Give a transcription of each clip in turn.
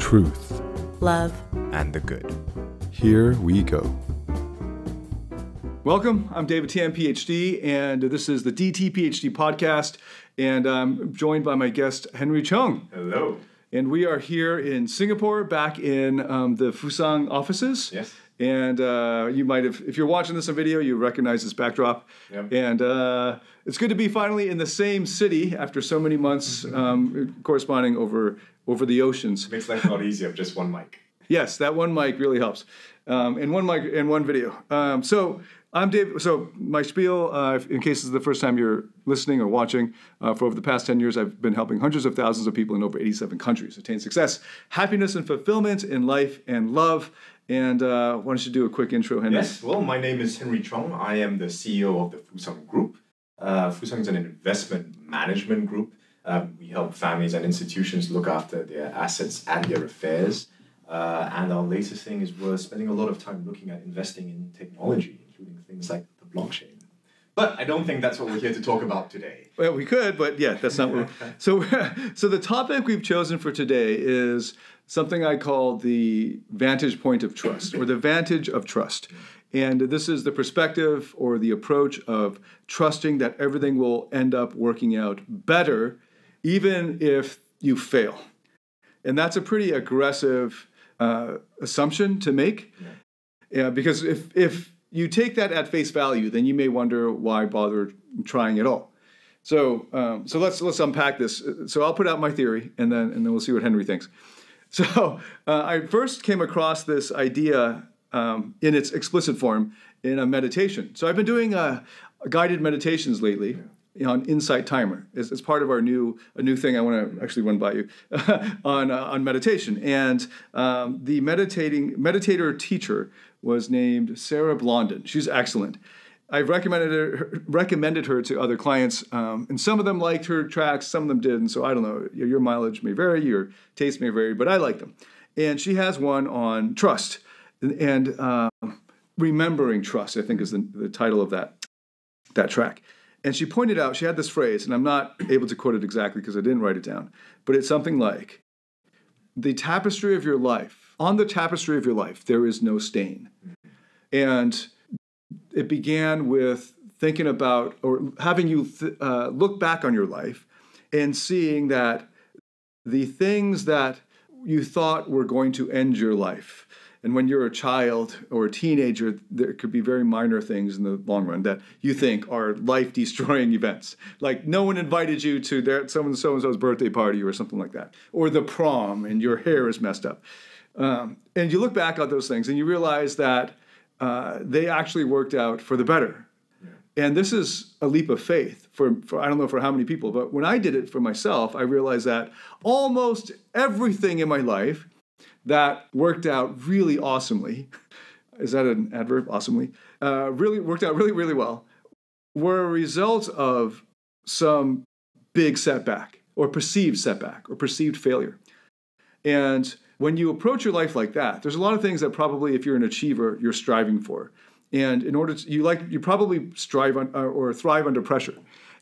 truth, love, and the good. Here we go. Welcome. I'm David Tian, Ph.D., and this is the DTPHD Podcast, and I'm joined by my guest, Henry CHONG. Hello. And we are here in Singapore, back in the Fusang offices. Yes. And you might have, if you're watching this on video, you recognize this backdrop. Yep. And it's good to be finally in the same city after so many months corresponding over the oceans. Makes life a lot easier with just one mic. Yes, that one mic really helps. And one mic and one video. So I'm Dave. So my spiel, in case this is the first time you're listening or watching, for over the past 10 years, I've been helping hundreds of thousands of people in over 87 countries attain success, happiness, and fulfillment in life and love. And why don't you do a quick intro, Henry? Yes. Well, my name is Henry CHONG. I am the CEO of the Fusang Group. Fusang is an investment management group. We help families and institutions look after their assets and their affairs. And our latest thing is we're spending a lot of time looking at investing in technology, including things like the blockchain. But I don't think that's what we're here to talk about today. Well, we could, but yeah, that's not what we're... So the topic we've chosen for today is something I call the vantage point of trust, or the vantage of trust. And this is the perspective or the approach of trusting that everything will end up working out better, even if you fail. And that's a pretty aggressive assumption to make. Yeah, because if you take that at face value, then you may wonder why bother trying at all. So let's unpack this. So I'll put out my theory, and then we'll see what Henry thinks. So I first came across this idea in its explicit form in a meditation. So I've been doing guided meditations lately on Insight Timer. It's part of a new thing I want to actually run by you on meditation. And the meditator teacher was named Sarah Blondin. She's excellent. I've recommended her to other clients, and some of them liked her tracks, some of them didn't. So I don't know. Your mileage may vary, your taste may vary, but I like them. And she has one on trust and remembering trust, I think is the title of that track. And she pointed out, she had this phrase, and I'm not able to quote it exactly because I didn't write it down, but it's something like, the tapestry of your life, on the tapestry of your life, there is no stain. And it began with thinking about, or having you look back on your life and seeing that the things that you thought were going to end your life, and when you're a child or a teenager, there could be very minor things in the long run that you think are life-destroying events. Like no one invited you to so-and-so's birthday party or something like that. Or the prom and your hair is messed up. And you look back at those things and you realize that they actually worked out for the better. Yeah. And this is a leap of faith for I don't know for how many people, but when I did it for myself, I realized that almost everything in my life that worked out really awesomely, is that an adverb, awesomely, really worked out really, really well, were a result of some big setback or perceived failure. And when you approach your life like that, there's a lot of things that probably, if you're an achiever, you're striving for. And in order to, you probably strive on, or thrive under pressure.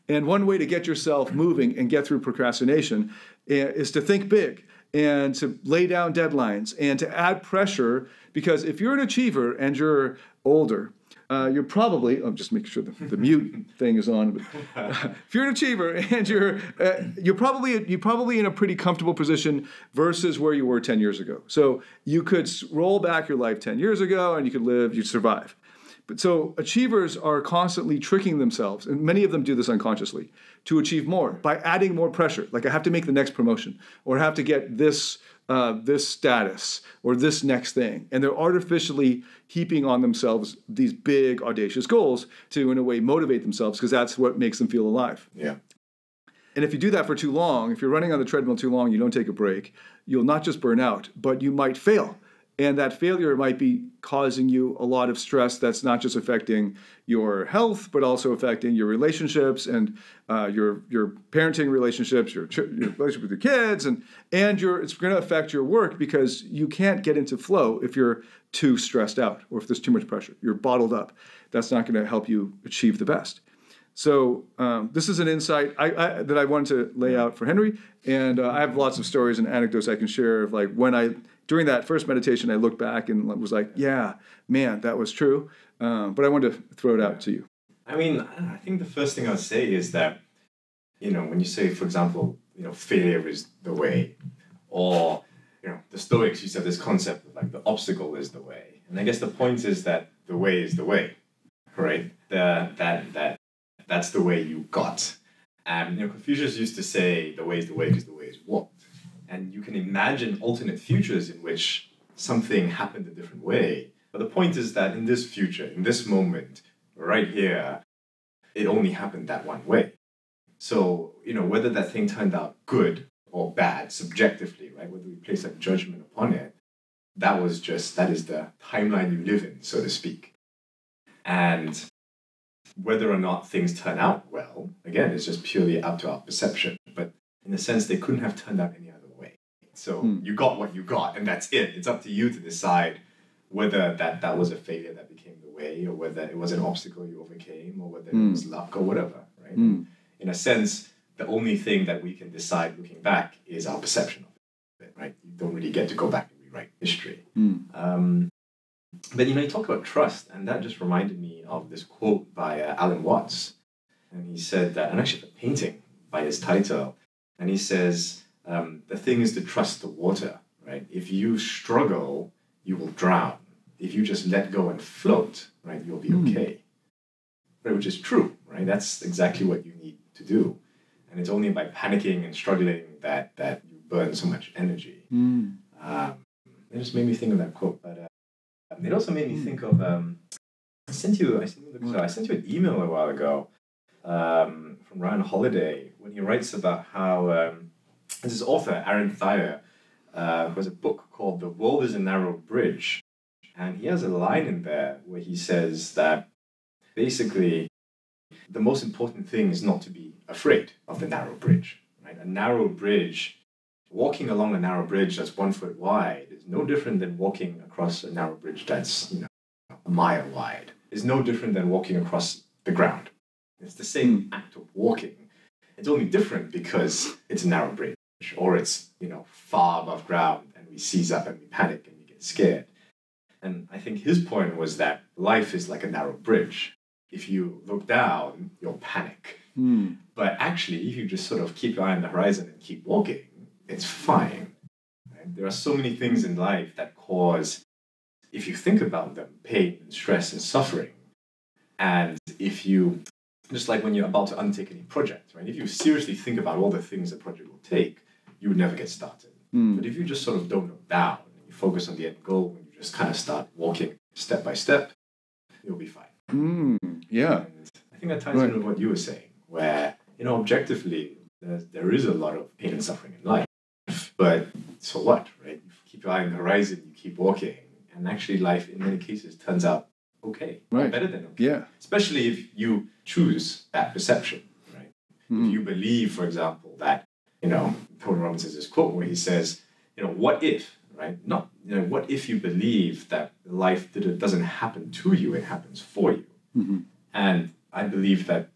And one way to get yourself moving and get through procrastination is to think big, and to lay down deadlines, and to add pressure, because if you're an achiever and you're older, you're probably, I'm just making sure the mute thing is on. If you're an achiever and you're probably in a pretty comfortable position versus where you were 10 years ago. So you could roll back your life 10 years ago and you could live, you'd survive. But so achievers are constantly tricking themselves, and many of them do this unconsciously, to achieve more by adding more pressure. Like I have to make the next promotion, or I have to get this status, or this next thing. And they're artificially heaping on themselves these big, audacious goals to, in a way, motivate themselves, because that's what makes them feel alive. Yeah. And if you do that for too long, if you're running on the treadmill too long, you don't take a break, you'll not just burn out, but you might fail. And that failure might be causing you a lot of stress that's not just affecting your health, but also affecting your relationships and your parenting relationships, your relationship with your kids, and it's going to affect your work, because you can't get into flow if you're too stressed out or if there's too much pressure. You're bottled up. That's not going to help you achieve the best. So this is an insight that I wanted to lay out for Henry, and I have lots of stories and anecdotes I can share of like when during that first meditation, I looked back and was like, yeah, man, that was true. But I wanted to throw it out to you. I mean, I think the first thing I'd say is that, when you say, for example, failure is the way, or, the Stoics used to have this concept of like the obstacle is the way. And I guess the point is that the way is the way, right? That's the way you got. And Confucius used to say the way is the way because the way is walked. And you can imagine alternate futures in which something happened a different way. But the point is that in this future, in this moment, right here, it only happened that one way. So, whether that thing turned out good or bad, subjectively, right? Whether we place a judgment upon it, that is the timeline you live in, so to speak. And whether or not things turn out well, again, it's just purely up to our perception. But in a sense, they couldn't have turned out any other way. So you got what you got, and that's it. It's up to you to decide whether that was a failure that became the way, or whether it was an obstacle you overcame, or whether it was luck or whatever, right? In a sense, the only thing that we can decide looking back is our perception of it, right? You don't really get to go back and rewrite history. But, you talk about trust, and that just reminded me of this quote by Alan Watts. And he said that, and actually a painting by his title, and he says, the thing is to trust the water, right? If you struggle, you will drown. If you just let go and float, right, you'll be okay. Right, which is true, right? That's exactly what you need to do. And it's only by panicking and struggling that you burn so much energy. It just made me think of that quote, but it also made me think of I sent you an email a while ago from Ryan Holiday when he writes about how there's this author, Aaron Thayer, who has a book called The World is a Narrow Bridge. And he has a line in there where he says that basically the most important thing is not to be afraid of the narrow bridge, right? A narrow bridge, walking along a narrow bridge that's 1 foot wide is no different than walking across a narrow bridge that's, a mile wide. It's no different than walking across the ground. It's the same act of walking. It's only different because it's a narrow bridge, or it's, far above ground and we seize up and we panic and we get scared. And I think his point was that life is like a narrow bridge. If you look down, you'll panic. But actually, if you just sort of keep your eye on the horizon and keep walking, it's fine. Right? There are so many things in life that cause, if you think about them, pain and stress and suffering. And if you, just like when you're about to undertake any project, right? If you seriously think about all the things the project will take, you would never get started. But if you just sort of don't look down and you focus on the end goal, and you just kind of start walking step by step, you'll be fine. Yeah. And I think that ties in with what you were saying, where, objectively, there is a lot of pain and suffering in life. But so what, right? You keep your eye on the horizon, you keep walking, and actually life, in many cases, turns out okay. Right. Better than okay. Yeah. Especially if you choose that perception, right? If you believe, for example, that, Tony Robbins has this quote where he says, what if, right? Not, what if you believe that life doesn't happen to you, it happens for you? And I believe that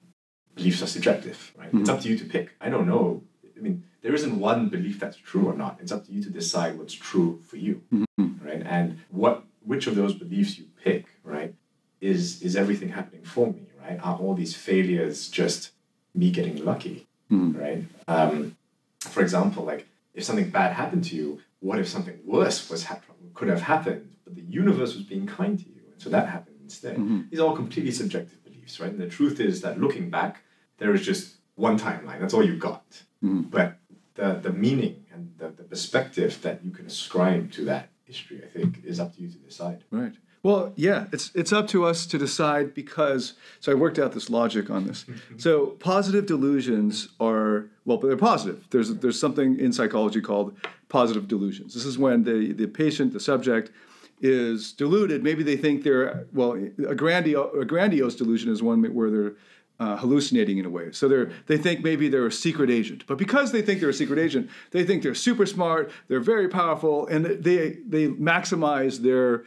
beliefs are subjective, right? It's up to you to pick. I don't know. I mean, there isn't one belief that's true or not. It's up to you to decide what's true for you, right? And which of those beliefs you pick, right, is everything happening for me, right? Are all these failures just me getting lucky, right? For example, like if something bad happened to you, what if something worse could have happened, but the universe was being kind to you, and so that happened instead? These are all completely subjective beliefs, right? And the truth is that looking back, there is just one timeline. That's all you got. But the meaning and the perspective that you can ascribe to that history, I think, is up to you to decide. Right. Well, yeah, it's up to us to decide because, so I worked out this logic on this. So positive delusions are, but they're positive. There's something in psychology called positive delusions. This is when the patient, the subject, is deluded. Maybe they think they're, a grandiose delusion is one where they're hallucinating in a way. So they think maybe they're a secret agent. But because they think they're a secret agent, they think they're super smart, they're very powerful, and they maximize their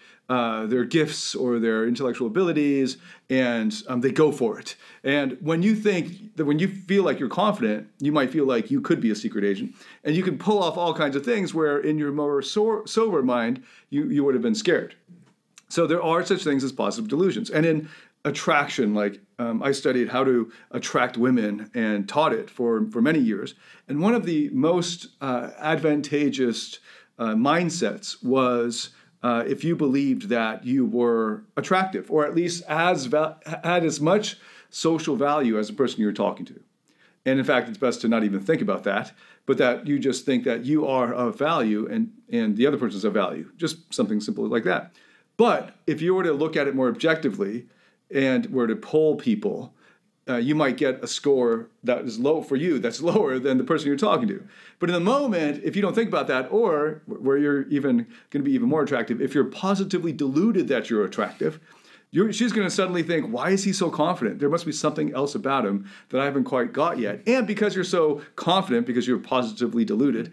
gifts or their intellectual abilities, and they go for it. And when you feel like you're confident, you might feel like you could be a secret agent, and you can pull off all kinds of things where in your more sober mind, you would have been scared. So there are such things as positive delusions. And in attraction, like I studied how to attract women and taught it for many years. And one of the most advantageous mindsets was if you believed that you were attractive, or at least had as much social value as the person you were talking to. And in fact, it's best to not even think about that, but that you just think that you are of value and the other person's of value. Just something simple like that. But if you were to look at it more objectively and were to poll people, you might get a score that is low for you, that's lower than the person you're talking to. But in the moment, if you don't think about that, or where you're even going to be even more attractive, if you're positively deluded that you're attractive, she's going to suddenly think, why is he so confident? There must be something else about him that I haven't quite got yet. And because you're so confident, because you're positively deluded,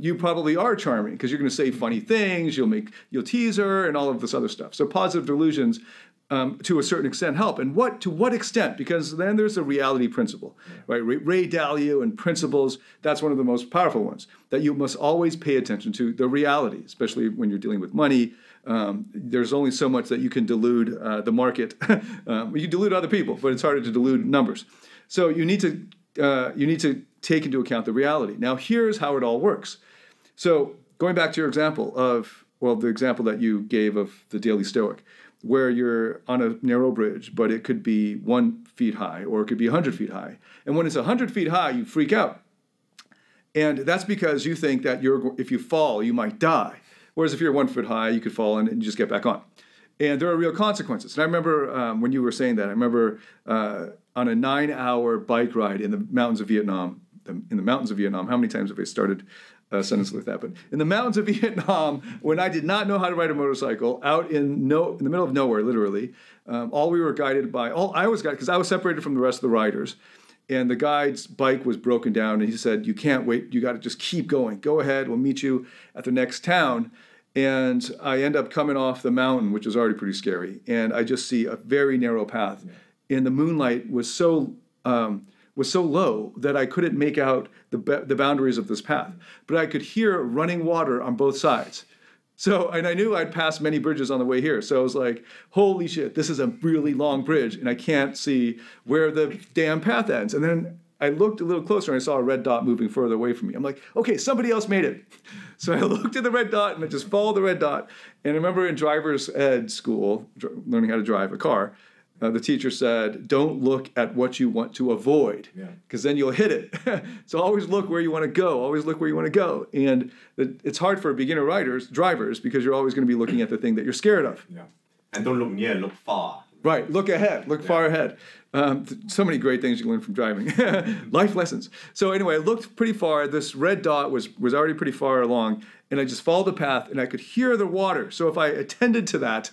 you probably are charming because you're going to say funny things, you'll tease her and all of this other stuff. So positive delusions, to a certain extent, help. And to what extent? Because then there's a reality principle, right? Ray Dalio and principles, that's one of the most powerful ones, that you must always pay attention to the reality, especially when you're dealing with money. There's only so much that you can delude the market. You delude other people, but it's harder to delude numbers. So you need to take into account the reality. Now, here's how it all works. So going back to your example the example that you gave of the Daily Stoic, where you're on a narrow bridge, but it could be 1 feet high, or it could be 100 feet high. And when it's 100 feet high, you freak out. And that's because you think that if you fall, you might die. Whereas if you're 1 foot high, you could fall and just get back on. And there are real consequences. And I remember when you were saying that, I remember on a 9-hour bike ride in the mountains of Vietnam, how many times have I started a sentence like that? But in the mountains of Vietnam, when I did not know how to ride a motorcycle, out in the middle of nowhere, literally, all we were guided by, I was guided, because I was separated from the rest of the riders, and the guide's bike was broken down, and he said, you can't wait, you got to just keep going. Go ahead, we'll meet you at the next town. And I end up coming off the mountain, which is already pretty scary, and I just see a very narrow path. Yeah. And the moonlight was so low that I couldn't make out the boundaries of this path. But I could hear running water on both sides. And I knew I'd passed many bridges on the way here. So I was like, holy shit, this is a really long bridge, and I can't see where the damn path ends. And then I looked a little closer, and I saw a red dot moving further away from me. I'm like, okay, somebody else made it. So I looked at the red dot, and I just followed the red dot. And I remember in driver's ed school, learning how to drive a car, the teacher said, don't look at what you want to avoid, because then you'll hit it. So always look where you want to go. Always look where you want to go. And it's hard for beginner drivers, because you're always going to be looking at the thing that you're scared of. Yeah. And don't look near, look far. Right. Look ahead. Look far ahead. So many great things you learn from driving. Life lessons. So anyway, I looked pretty far. This red dot was already pretty far along, and I just followed the path, and I could hear the water. So if I attended to that,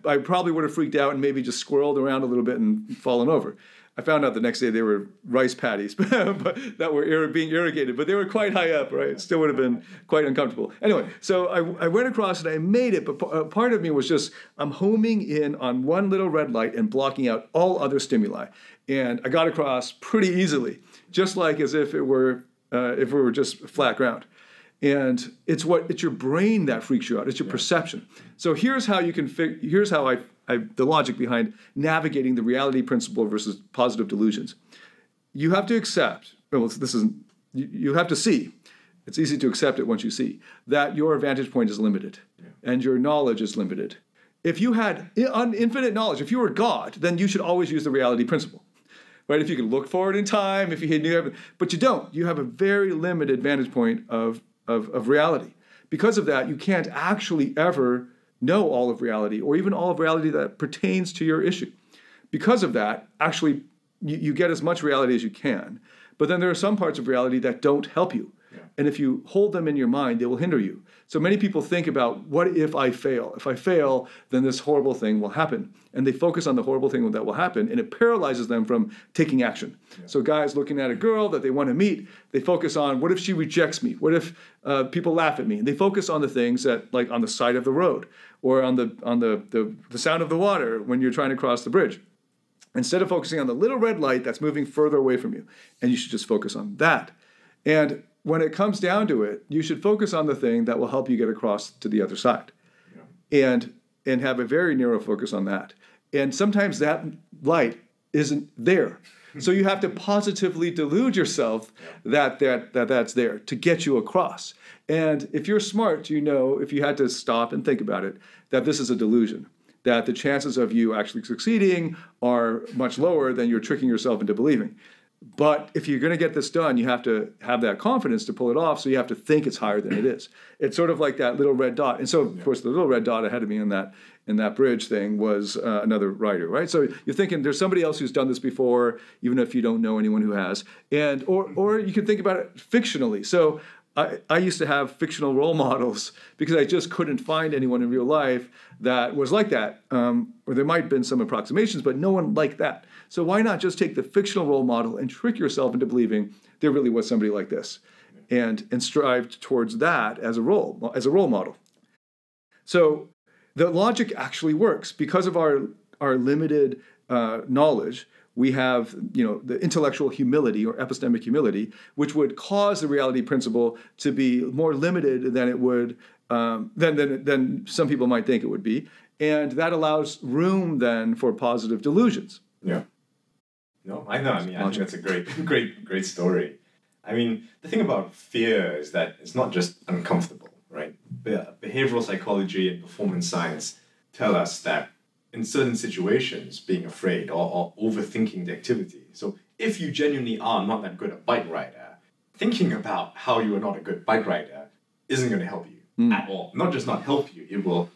I probably would have freaked out and maybe just squirreled around a little bit and fallen over. I found out the next day they were rice patties but that were being irrigated, but they were quite high up, right? It still would have been quite uncomfortable. Anyway, so I went across and I made it, but part of me was just, I'm homing in on one little red light and blocking out all other stimuli. And I got across pretty easily, just like as if it were just flat ground. And it's your brain that freaks you out. It's your perception. So here's how the logic behind navigating the reality principle versus positive delusions. You have to accept, you have to see, it's easy to accept it once you see, that your vantage point is limited and your knowledge is limited. If you had infinite knowledge, if you were God, then you should always use the reality principle. Right? If you could look forward in time, if you knew everything, but you don't. You have a very limited vantage point of reality. Because of that, you can't actually ever know all of reality, or even all of reality that pertains to your issue. Because of that, actually, you get as much reality as you can. But then there are some parts of reality that don't help you. And if you hold them in your mind, they will hinder you. So many people think about, what if I fail? If I fail, then this horrible thing will happen. And they focus on the horrible thing that will happen, and it paralyzes them from taking action. Yeah. So guys looking at a girl that they want to meet, they focus on, what if she rejects me? What if people laugh at me? And they focus on the things that, like on the side of the road or on the sound of the water when you're trying to cross the bridge, instead of focusing on the little red light that's moving further away from you. And you should just focus on that. And when it comes down to it, you should focus on the thing that will help you get across to the other side. Yeah. And have a very narrow focus on that. And sometimes that light isn't there. So you have to positively delude yourself that that's there to get you across. And if you're smart, you know, if you had to stop and think about it, that this is a delusion, that the chances of you actually succeeding are much lower than you're tricking yourself into believing. But if you're going to get this done, you have to have that confidence to pull it off, so you have to think it's higher than it is. It's sort of like that little red dot. And so, of course, the little red dot ahead of me in that bridge thing was another rider, right? So you're thinking there's somebody else who's done this before, even if you don't know anyone who has. And or you can think about it fictionally. So I used to have fictional role models because I just couldn't find anyone in real life that was like that. Or there might have been some approximations, but no one like that. So why not just take the fictional role model and trick yourself into believing there really was somebody like this, and strive towards that as a role model. So the logic actually works because of our limited knowledge. We have, the intellectual humility or epistemic humility, which would cause the reality principle to be more limited than it would than some people might think it would be, and that allows room then for positive delusions. Yeah. No, I know. I think that's a great story. I mean, the thing about fear is that it's not just uncomfortable, right? Behavioral psychology and performance science tell us that in certain situations, being afraid or overthinking the activity. So if you genuinely are not that good a bike rider, thinking about how you are not a good bike rider isn't going to help you at all. Not just not help you, it will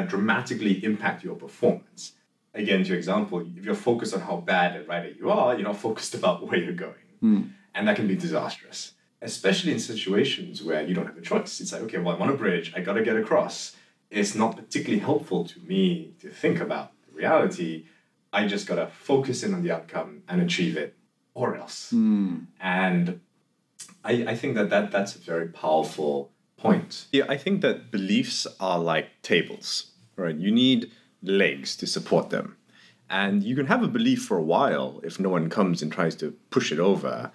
dramatically impact your performance. Again, to your example, if you're focused on how bad a rider you are, you're not focused about where you're going. And that can be disastrous, especially in situations where you don't have a choice. It's like, okay, well, I'm on a bridge, I got to get across. It's not particularly helpful to me to think about the reality. I just got to focus in on the outcome and achieve it, or else. And I think that's a very powerful point. Yeah, I think that beliefs are like tables, right? You need legs to support them. And you can have a belief for a while if no one comes and tries to push it over.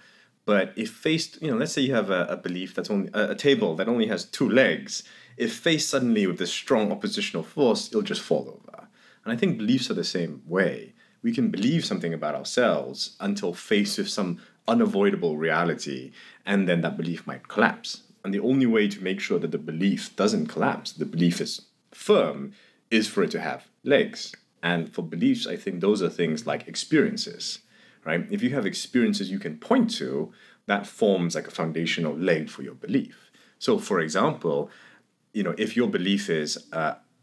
But if faced, let's say you have a belief that's only a table that only has two legs, if faced suddenly with this strong oppositional force, it'll just fall over. And I think beliefs are the same way. We can believe something about ourselves until faced with some unavoidable reality, and then that belief might collapse. And the only way to make sure that the belief doesn't collapse, the belief is firm, is for it to have legs. And for beliefs, I think those are things like experiences, right? If you have experiences you can point to, that forms like a foundational leg for your belief. So, for example, if your belief is,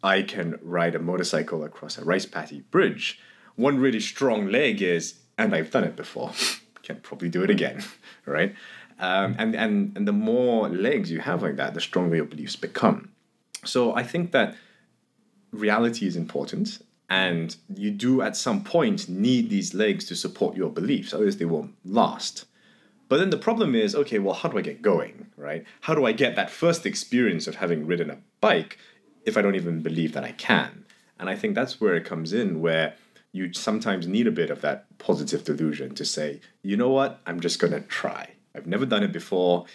I can ride a motorcycle across a rice paddy bridge, one really strong leg is, and I've done it before, can probably do it again, right? And the more legs you have like that, the stronger your beliefs become. So I think that reality is important, and you do at some point need these legs to support your beliefs, otherwise they won't last. But then the problem is, okay, well, how do I get going, right? How do I get that first experience of having ridden a bike if I don't even believe that I can? And I think that's where it comes in, where you sometimes need a bit of that positive delusion to say, you know what, I'm just going to try. I've never done it before.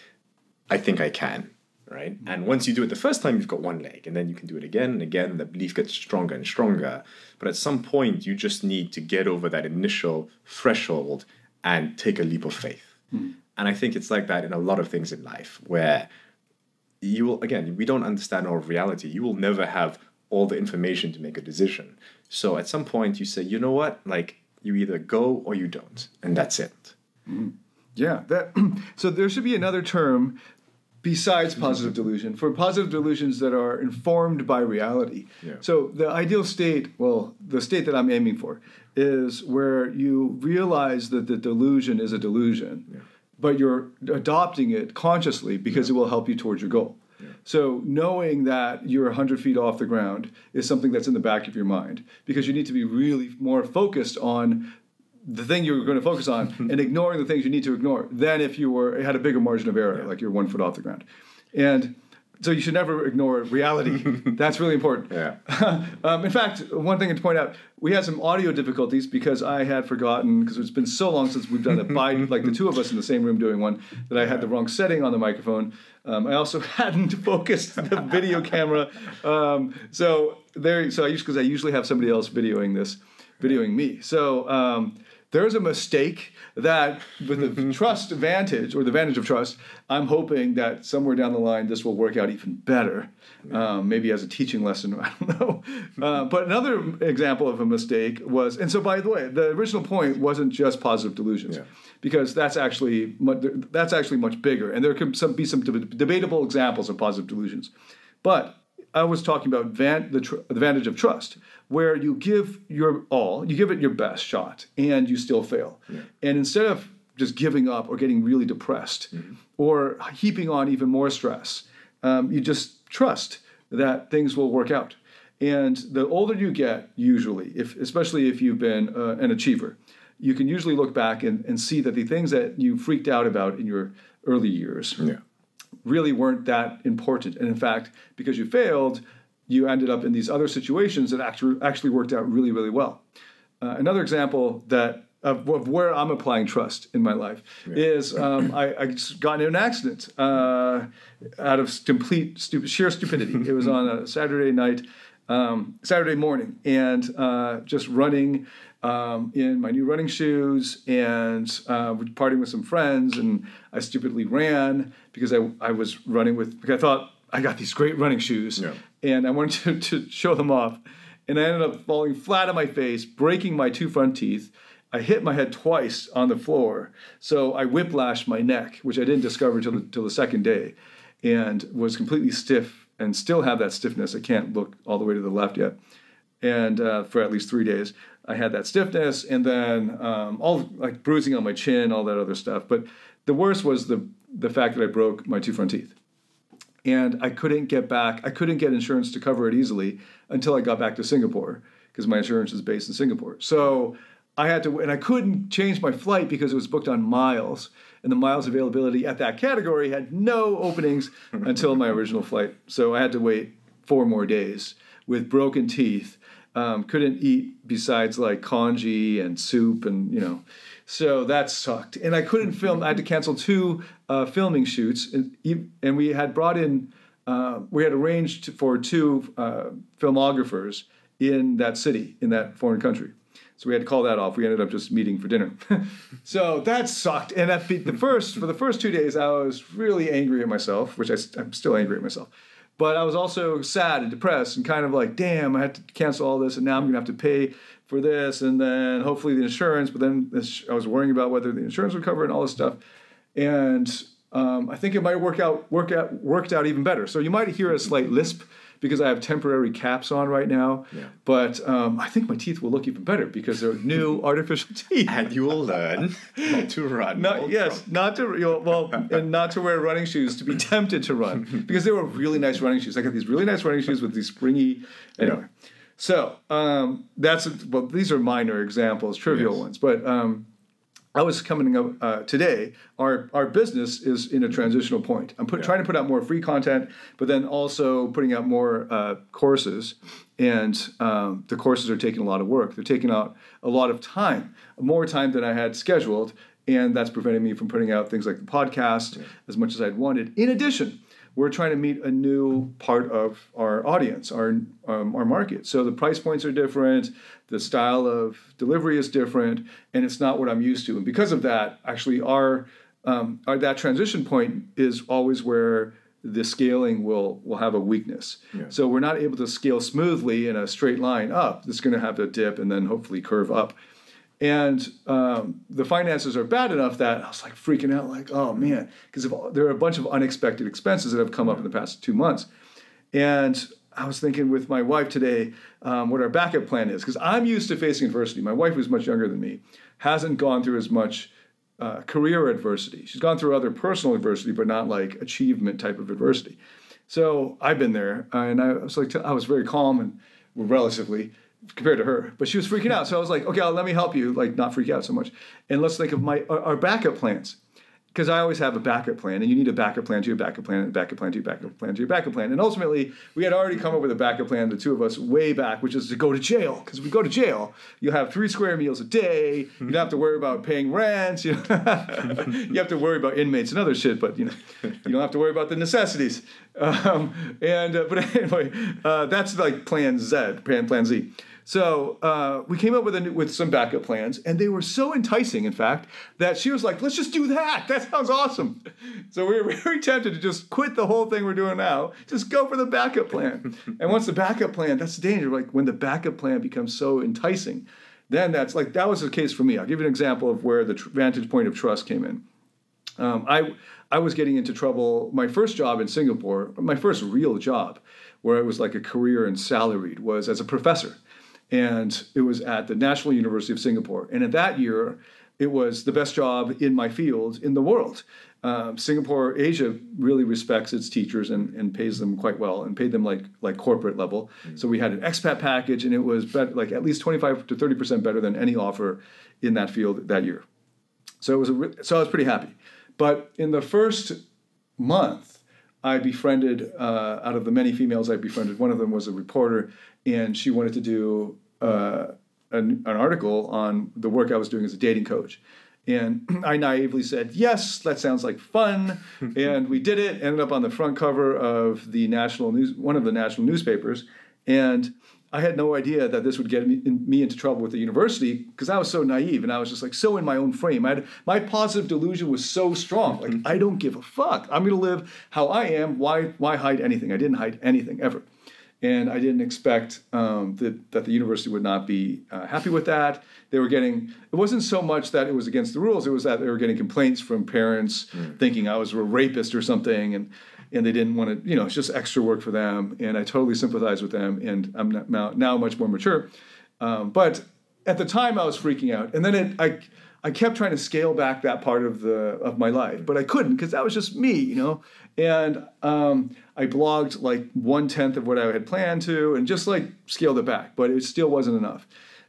I think I can, right? And once you do it the first time, you've got one leg, and then you can do it again and again, and the belief gets stronger and stronger. But at some point, you just need to get over that initial threshold and take a leap of faith. And I think it's like that in a lot of things in life, where you will, again, we don't understand all of reality. You will never have all the information to make a decision. So at some point, you say, you know what, like, you either go or you don't, and that's it. Yeah. So there should be another term besides positive delusion for positive delusions that are informed by reality. Yeah. So the ideal state, well, the state that I'm aiming for, is where you realize that the delusion is a delusion, but you're adopting it consciously because it will help you towards your goal. So knowing that you're 100 feet off the ground is something that's in the back of your mind, because you need to be really more focused on the thing you're going to focus on and ignoring the things you need to ignore than if you had a bigger margin of error, like you're 1 foot off the ground. And so you should never ignore reality. That's really important. In fact, one thing to point out, we had some audio difficulties because I had forgotten, because it's been so long since we've done it by, like the two of us in the same room doing one, that I had the wrong setting on the microphone. I also hadn't focused the video camera. Because I usually have somebody else videoing me. So there's a mistake that with the trust Vantage, or the Vantage of trust, I'm hoping that somewhere down the line this will work out even better. Maybe as a teaching lesson, I don't know. But another example of a mistake was, and so by the way, the original point wasn't just positive delusions, because that's actually much bigger, and there can be some debatable examples of positive delusions. But I was talking about the Vantage of trust, where you give your all, you give it your best shot, and you still fail. And instead of just giving up or getting really depressed or heaping on even more stress, you just trust that things will work out. And the older you get, usually, especially if you've been an achiever, you can usually look back and see that the things that you freaked out about in your early years really weren't that important. And in fact, because you failed, you ended up in these other situations that actually worked out really, really well. Another example of where I'm applying trust in my life is I just got into an accident out of complete sheer stupidity. It was on a Saturday morning, and just running in my new running shoes, and partying with some friends, and I stupidly ran because I was running because I thought I got these great running shoes, and I wanted to show them off, and I ended up falling flat on my face, breaking my 2 front teeth. I hit my head twice on the floor, so I whiplashed my neck, which I didn't discover till the second day, and was completely stiff, and still have that stiffness. I can't look all the way to the left yet, and for at least 3 days. I had that stiffness, and then all like bruising on my chin, all that other stuff. But the worst was the fact that I broke my 2 front teeth. And I couldn't get insurance to cover it easily until I got back to Singapore, because my insurance is based in Singapore. So I had to, and I couldn't change my flight because it was booked on miles, and the miles availability at that category had no openings until my original flight. So I had to wait 4 more days with broken teeth. Couldn't eat besides like congee and soup, and so that sucked. And I couldn't film. I had to cancel 2 filming shoots, and we had brought in, we had arranged for 2 filmographers in that city, in that foreign country. So we had to call that off. We ended up just meeting for dinner. So that sucked. And for the first 2 days, I was really angry at myself, which I'm still angry at myself. But I was also sad and depressed and kind of like, damn, I had to cancel all this, and now I'm going to have to pay for this, and then hopefully the insurance. But then I was worrying about whether the insurance would cover it and all this stuff. And I think it might worked out even better. So you might hear a slight lisp because I have temporary caps on right now. But I think my teeth will look even better because they're new artificial teeth. And you will learn not to run. Not to wear running shoes, to be tempted to run, because they were really nice running shoes. I got these really nice running shoes with these springy. Anyway, so these are minor examples, trivial ones, but. I was coming up today. Our business is in a transitional point. I'm trying to put out more free content, but then also putting out more courses. And the courses are taking a lot of work. They're taking out a lot of time, more time than I had scheduled, and that's preventing me from putting out things like the podcast as much as I'd wanted. In addition, we're trying to meet a new part of our audience, our market. So the price points are different, the style of delivery is different, and it's not what I'm used to. And because of that, actually, our that transition point is always where the scaling will have a weakness. So we're not able to scale smoothly in a straight line up. It's going to have a dip and then hopefully curve up. And the finances are bad enough that I was like freaking out, like, oh man, because there are a bunch of unexpected expenses that have come up in the past 2 months. And I was thinking with my wife today what our backup plan is, because I'm used to facing adversity. My wife, who's much younger than me, hasn't gone through as much career adversity. She's gone through other personal adversity, but not like achievement type of adversity. So I've been there, and I was very calm and relatively compared to her, but she was freaking out. So I was like, okay, let me help you, like not freak out so much, and let's think of our backup plans. Because I always have a backup plan, and you need a backup plan to your backup plan, and a backup plan to your backup plan to your backup plan. And ultimately, we had already come up with a backup plan, the two of us, way back, which is to go to jail. Because if we go to jail, you'll have 3 square meals a day. You don't have to worry about paying rent. You have to worry about inmates and other shit, but you don't have to worry about the necessities. But anyway, that's like Plan Z. So we came up with some backup plans, and they were so enticing, in fact, that she was like, let's just do that. That sounds awesome. So we were very tempted to just quit the whole thing we're doing now, just go for the backup plan. And once the backup plan, that's the danger, like when the backup plan becomes so enticing, then that was the case for me. I'll give you an example of where the vantage point of trust came in. I was getting into trouble. My first job in Singapore, my first real job, where it was like a career and salaried, was as a professor. And it was at the National University of Singapore. And in that year, it was the best job in my field in the world. Singapore, Asia really respects its teachers and pays them quite well, and paid them like corporate level. Mm-hmm. So we had an expat package, and it was better, like at least 25 to 30% better than any offer in that field that year. So I was pretty happy. But in the first month, I befriended, out of the many females I befriended, one of them was a reporter, and she wanted to do an article on the work I was doing as a dating coach. And I naively said, yes, that sounds like fun. And we did it, ended up on the front cover of the one of the national newspapers. And I had no idea that this would get me into trouble with the university, because I was so naive, and I was just like so in my own frame. My positive delusion was so strong. Like, I don't give a fuck. I'm going to live how I am. Why hide anything? I didn't hide anything ever. And I didn't expect that the university would not be happy with that. They were getting, it wasn't so much that it was against the rules, it was that they were getting complaints from parents thinking I was a rapist or something, and they didn't want to, it's just extra work for them. And I totally sympathize with them, and I'm now much more mature. But at the time I was freaking out. And then I kept trying to scale back that part of my life, but I couldn't, because that was just me, And I blogged like 1/10 of what I had planned to, and just like scaled it back, but it still wasn't enough.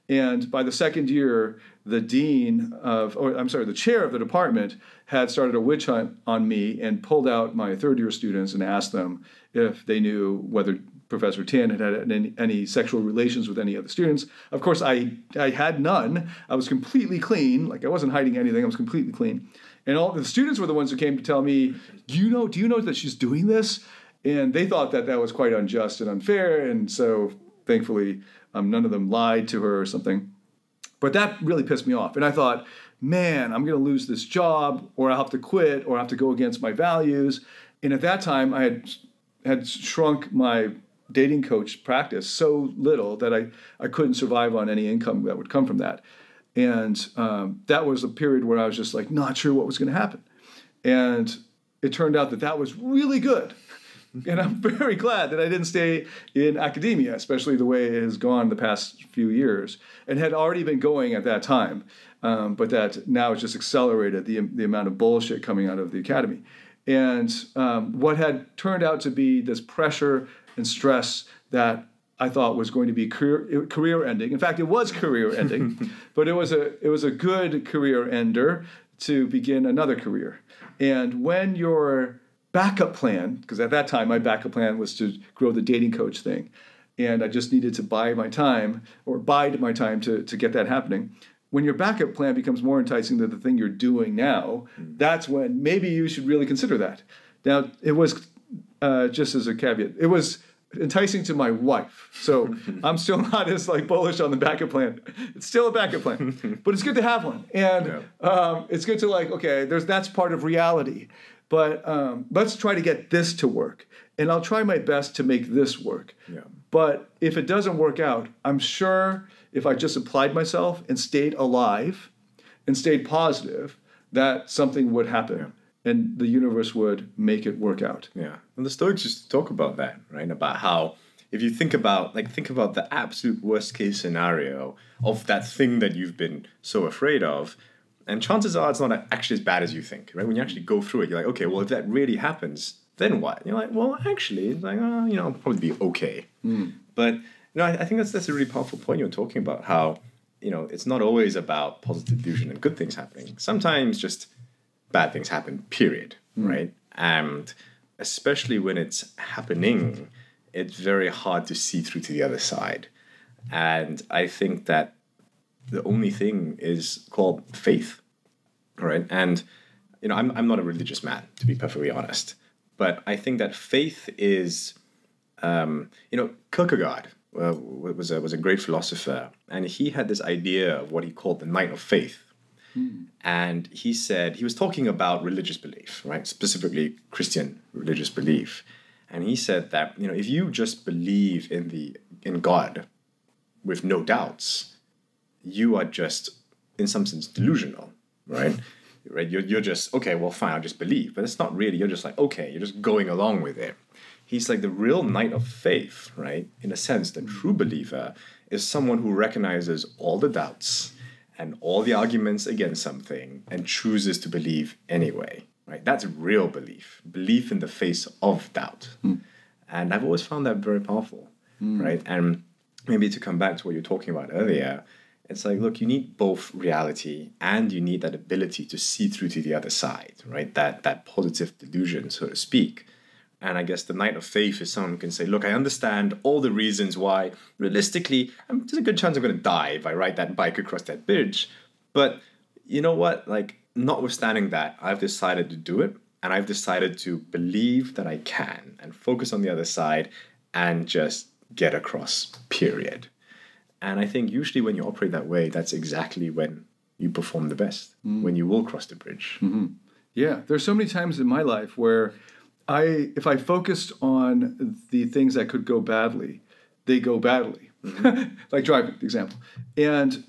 And by the second year, the chair of the department had started a witch hunt on me and pulled out my third-year students and asked them if they knew whether Professor Tian had any sexual relations with any of the students. Of course, I had none. I was completely clean. Like, I wasn't hiding anything. I was completely clean. And all the students were the ones who came to tell me, do you know that she's doing this? And they thought that was quite unjust and unfair. And so thankfully, none of them lied to her or something. But that really pissed me off. And I thought, man, I'm going to lose this job, or I'll have to quit, or I'll have to go against my values. And at that time, I had shrunk my dating coach practice so little that I couldn't survive on any income that would come from that. And that was a period where I was just like not sure what was going to happen. And it turned out that was really good. And I'm very glad that I didn't stay in academia, especially the way it has gone the past few years, and had already been going at that time. But that now it's just accelerated the amount of bullshit coming out of the academy. And what had turned out to be this pressure and stress that I thought was going to be career ending. In fact, it was career ending, but it was a good career ender to begin another career. And when your backup plan, because at that time my backup plan was to grow the dating coach thing, and I just needed to bide my time to get that happening. When your backup plan becomes more enticing than the thing you're doing now, that's when maybe you should really consider that. Now, it was, just as a caveat, it was enticing to my wife. So I'm still not as bullish on the backup plan. It's still a backup plan, but it's good to have one. And it's good to okay, that's part of reality. But let's try to get this to work. And I'll try my best to make this work. Yeah. But if it doesn't work out, I'm sure if I just applied myself and stayed alive and stayed positive, that something would happen. Yeah. And the universe would make it work out. Yeah. And the Stoics used to talk about that, right? About how if you think about the absolute worst case scenario of that thing that you've been so afraid of, And chances are it's not actually as bad as you think, right? When you actually go through it, you're like, okay, well, if that really happens, then what? And you're like, well, actually, it's like, I'll probably be okay. But, I think that's a really powerful point you're talking about, how, it's not always about positive delusion and good things happening. Sometimes just bad things happen, period, right? And especially when it's happening, it's very hard to see through to the other side. And I think that the only thing is called faith, right? And, I'm not a religious man, to be perfectly honest. But I think that faith is, Kierkegaard was a great philosopher, and he had this idea of what he called the night of faith. And he said, he was talking about religious belief, right? Specifically Christian religious belief. And he said that, if you just believe in God with no doubts, you are just, in some sense, delusional, right? Right? You're just, okay, well, fine, I'll just believe. But it's not really, you're just like, okay, you're just going along with it. He's like the real knight of faith, right? In a sense, the true believer is someone who recognizes all the doubts and all the arguments against something and chooses to believe anyway, right? That's real belief in the face of doubt. And I've always found that very powerful, right? And maybe to come back to what you were talking about earlier, it's like, look, you need both reality and you need that ability to see through to the other side, right? That positive delusion, so to speak. And I guess the knight of faith is someone who can say, look, I understand all the reasons why, realistically, there's a good chance I'm going to die if I ride that bike across that bridge. But you know what? Like, notwithstanding that, I've decided to do it. And I've decided to believe that I can and focus on the other side and just get across, period. And I think usually when you operate that way, that's exactly when you perform the best, when you will cross the bridge. Yeah, there's so many times in my life where if I focused on the things that could go badly, they go badly. Like driving, the example. And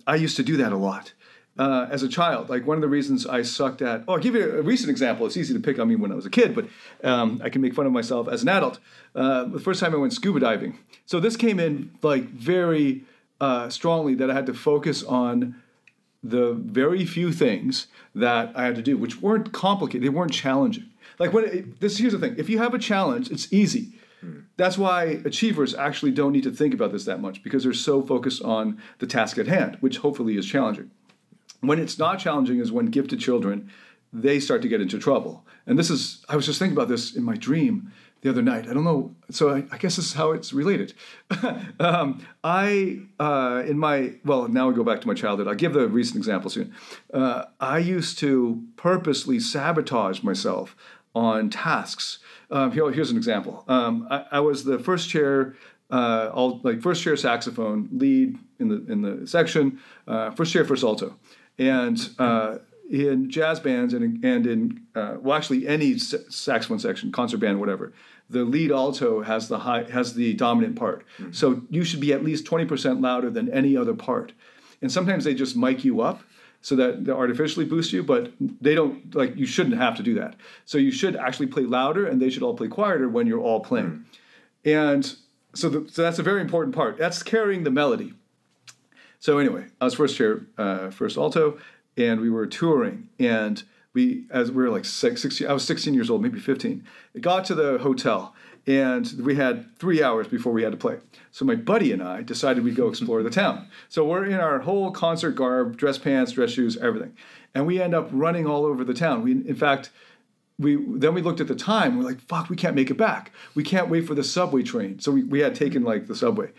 I used to do that a lot. As a child, like one of the reasons I sucked at, I'll give you a recent example. It's easy to pick on me when I was a kid, but I can make fun of myself as an adult. The first time I went scuba diving. So this came in like very strongly that I had to focus on the very few things that I had to do, which weren't complicated. They weren't challenging. Like here's the thing. If you have a challenge, it's easy. That's why achievers actually don't need to think about this that much because they're so focused on the task at hand, which hopefully is challenging. When it's not challenging is when gifted children, they start to get into trouble. And I was just thinking about this in my dream the other night. I don't know. So I guess this is how it's related. Now we go back to my childhood. I'll give the recent example soon. I used to purposely sabotage myself on tasks. Here's an example. I was the first chair, first chair saxophone lead in the section, first chair, first alto. And in jazz bands and in any saxophone section, concert band, whatever, the lead alto has the dominant part. So you should be at least 20% louder than any other part. And sometimes they just mic you up so that they artificially boost you, but they don't, you shouldn't have to do that. So you should actually play louder and they should all play quieter when you're all playing. And so that's a very important part. That's carrying the melody. So anyway, I was first chair, first alto, and we were touring, and we were like 16, I was 16 years old, maybe 15. I got to the hotel, and we had 3 hours before we had to play. So my buddy and I decided we'd go explore the town. So we're in our whole concert garb, dress pants, dress shoes, everything. And we end up running all over the town. We looked at the time, we're like, fuck, we can't make it back. We can't wait for the subway train. So we had taken the subway.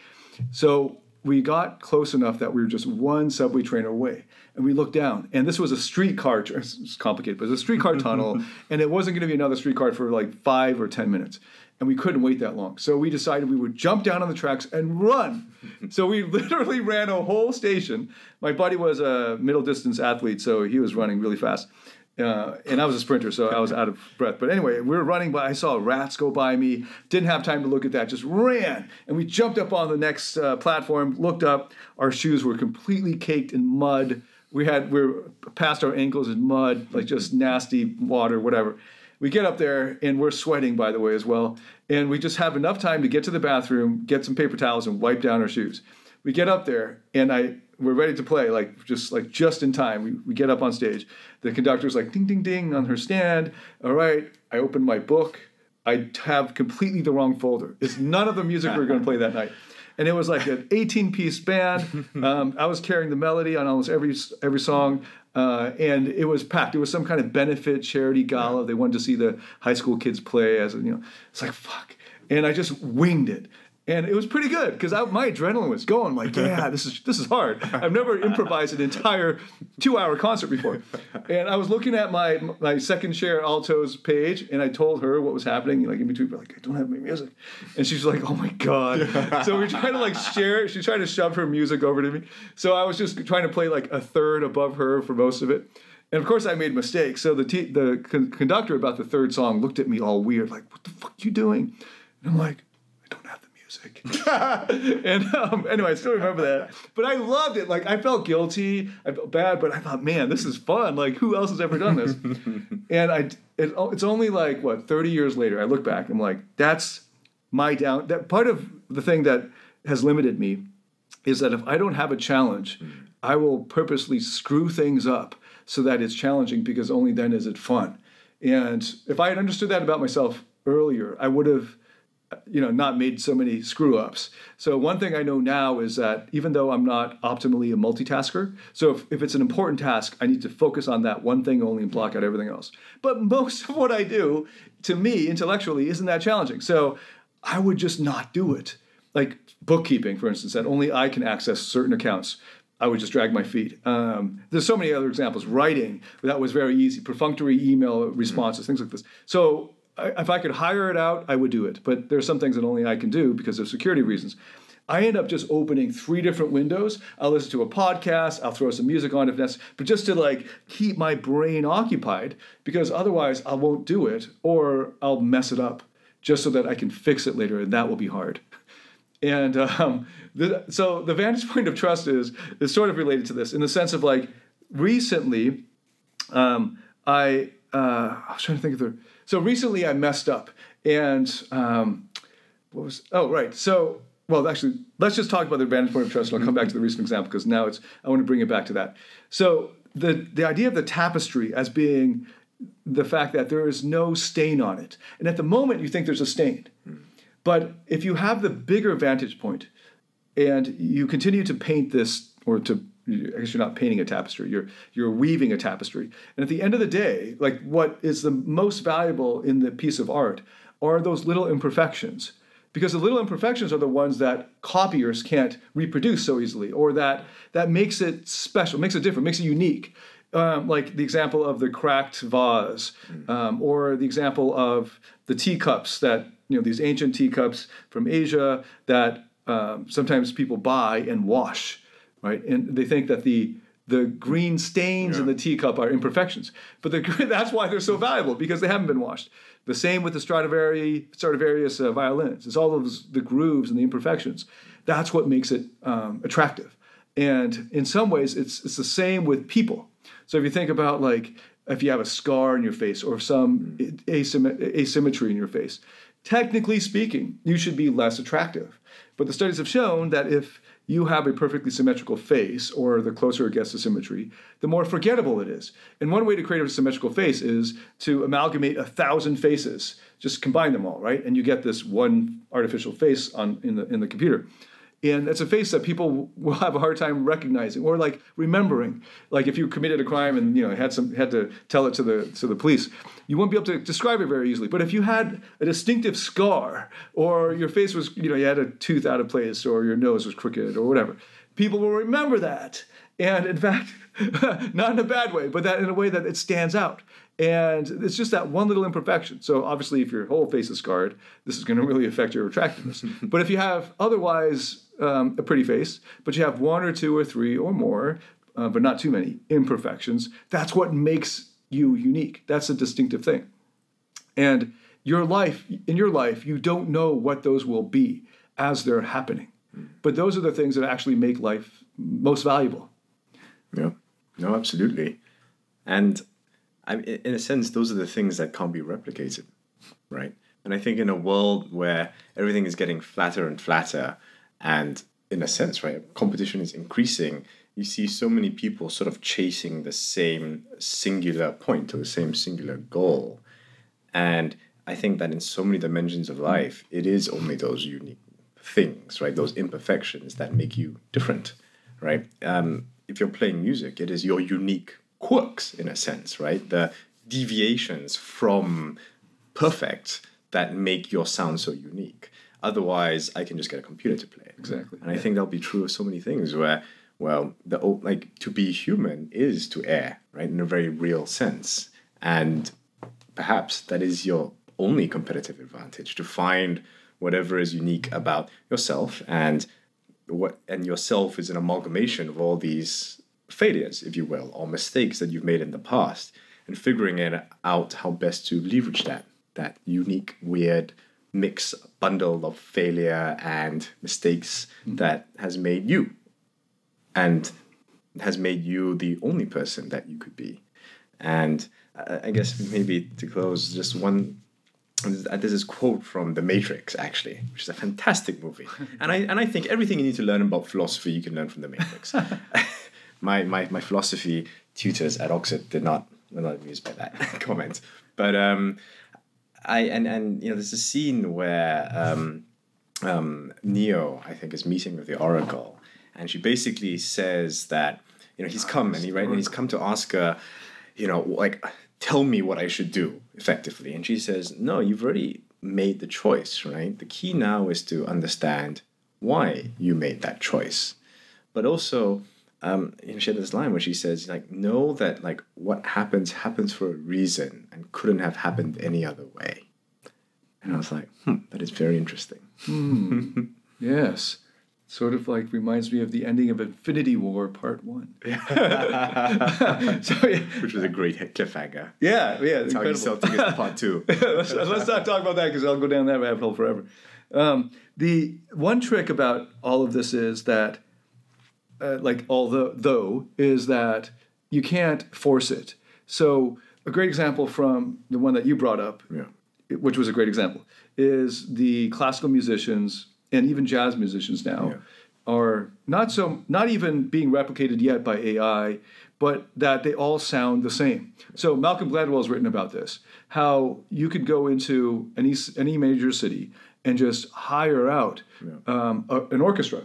So we got close enough that we were just one subway train away. And we looked down, and this was a streetcar, it's complicated, but it was a streetcar tunnel, and it wasn't going to be another streetcar for 5 or 10 minutes. And we couldn't wait that long. So we decided we would jump down on the tracks and run. So we literally ran a whole station. My buddy was a middle distance athlete, so he was running really fast. And I was a sprinter, so I was out of breath. But anyway, we were running by. I saw rats go by me. Didn't have time to look at that. Just ran. And we jumped up on the next platform, looked up. Our shoes were completely caked in mud. We were past our ankles in mud, just nasty water, whatever. We get up there, and we're sweating, by the way, as well. And we just have enough time to get to the bathroom, get some paper towels, and wipe down our shoes. We get up there, and we're ready to play, just in time. We get up on stage. The conductor's like, ding, ding, ding on her stand. All right, I open my book. I have completely the wrong folder. It's none of the music we were going to play that night. And it was like an 18-piece band. I was carrying the melody on almost every song. And it was packed. It was some kind of benefit charity gala. They wanted to see the high school kids play. It's like, fuck. And I just winged it. And it was pretty good because my adrenaline was going. I'm like, yeah, this is hard. I've never improvised an entire 2-hour concert before. And I was looking at my second chair alto's page, and I told her what was happening. Like in between, I don't have my music. And she's like, oh my God. So we tried to share it. She tried to shove her music over to me. So I was just trying to play a third above her for most of it. And of course, I made mistakes. So the conductor about the third song looked at me all weird, like, what the fuck are you doing? And I'm like, I don't have the music. And anyway, I still remember that. But I loved it. I felt guilty. I felt bad, but I thought, man, this is fun. Who else has ever done this? And it's only 30 years later, I look back, I'm like, that's my that part of the thing that has limited me is that if I don't have a challenge, I will purposely screw things up so that it's challenging because only then is it fun. And if I had understood that about myself earlier, I would have not made so many screw ups. So one thing I know now is that even though I'm not optimally a multitasker, so if it's an important task, I need to focus on that one thing only and block out everything else. But most of what I do, to me, intellectually, isn't that challenging. So I would just not do it. Like bookkeeping, for instance, that only I can access certain accounts. I would just drag my feet. There's so many other examples. Writing, that was very easy. Perfunctory email responses, things like this. So if I could hire it out, I would do it. But there's some things that only I can do because of security reasons. I end up just opening 3 different windows. I'll listen to a podcast. I'll throw some music on if necessary. But just to keep my brain occupied, because otherwise I won't do it or I'll mess it up just so that I can fix it later, and that will be hard. And so the vantage point of trust is sort of related to this in the sense of recently, I was trying to think of the. So recently I messed up, and actually, let's just talk about the vantage point of trust, and I'll come back to the recent example because now I want to bring it back to that. So the idea of the tapestry as being the fact that there is no stain on it, and at the moment you think there's a stain, but if you have the bigger vantage point, and you continue to paint this, I guess you're not painting a tapestry, you're weaving a tapestry. And at the end of the day, what is the most valuable in the piece of art are those little imperfections. Because the little imperfections are the ones that copiers can't reproduce so easily, or that makes it special, makes it different, makes it unique. Like the example of the cracked vase, or the example of the teacups that, these ancient teacups from Asia that sometimes people buy and wash. Right, and they think that the green stains in the teacup are imperfections, but that's why they're so valuable because they haven't been washed. The same with the Stradivarius violins. It's all of the grooves and the imperfections. That's what makes it attractive. And in some ways, it's the same with people. So if you think about if you have a scar in your face or some asymmetry in your face, technically speaking, you should be less attractive. But the studies have shown that if you have a perfectly symmetrical face, or the closer it gets to symmetry, the more forgettable it is. And one way to create a symmetrical face is to amalgamate 1,000 faces, just combine them all, right? And you get this one artificial face in the computer. And it's a face that people will have a hard time recognizing or remembering. If you committed a crime and had to tell it to the police, you won't be able to describe it very easily. But if you had a distinctive scar, or your face was you had a tooth out of place, or your nose was crooked, or whatever, people will remember that. And in fact, not in a bad way, but that in a way that it stands out. And it's just that one little imperfection. So obviously, if your whole face is scarred, this is going to really affect your attractiveness. But if you have otherwise a pretty face, but you have 1 or 2 or 3 or more, but not too many imperfections, that's what makes you unique. That's a distinctive thing. And in your life, you don't know what those will be as they're happening. But those are the things that actually make life most valuable. Yeah, no, absolutely. And in a sense, those are the things that can't be replicated, right? And I think in a world where everything is getting flatter and flatter, and in a sense, right, competition is increasing, you see so many people sort of chasing the same singular point or the same singular goal. And I think that in so many dimensions of life, it is only those unique things, right? Those imperfections that make you different, right? If you're playing music, it is your unique quirks, in a sense, right? The deviations from perfect that make your sound so unique. Otherwise, I can just get a computer to play it. Exactly. And I think that'll be true of so many things where, well, to be human is to err, right? In a very real sense. And perhaps that is your only competitive advantage, to find whatever is unique about yourself, and yourself is an amalgamation of all these failures, if you will, or mistakes that you've made in the past, and figuring out how best to leverage that unique, weird mix, bundle of failure and mistakes that has made you, and has made you the only person that you could be. And I guess maybe to close, just one. There's this quote from The Matrix, actually, which is a fantastic movie, and I think everything you need to learn about philosophy you can learn from The Matrix. my philosophy tutors at Oxford were not amused by that comment, but there's a scene where Neo, I think, is meeting with the Oracle, and she basically says that he's come to ask her, tell me what I should do effectively. And she says, no, you've already made the choice, right? The key now is to understand why you made that choice. But also, she had this line where she says, know that what happens for a reason and couldn't have happened any other way. And I was like, that is very interesting. Yes. Sort of reminds me of the ending of Infinity War Part 1. Which was a great cliffhanger. Yeah. That's how you sell tickets to Part 2. let's not talk about that, because I'll go down that rabbit hole forever. The one trick about all of this is that, is that you can't force it. So a great example from the one that you brought up, which was a great example, is the classical musicians and even jazz musicians now are not even being replicated yet by AI, but that they all sound the same. So Malcolm Gladwell's written about this, how you could go into any major city and just hire out an orchestra.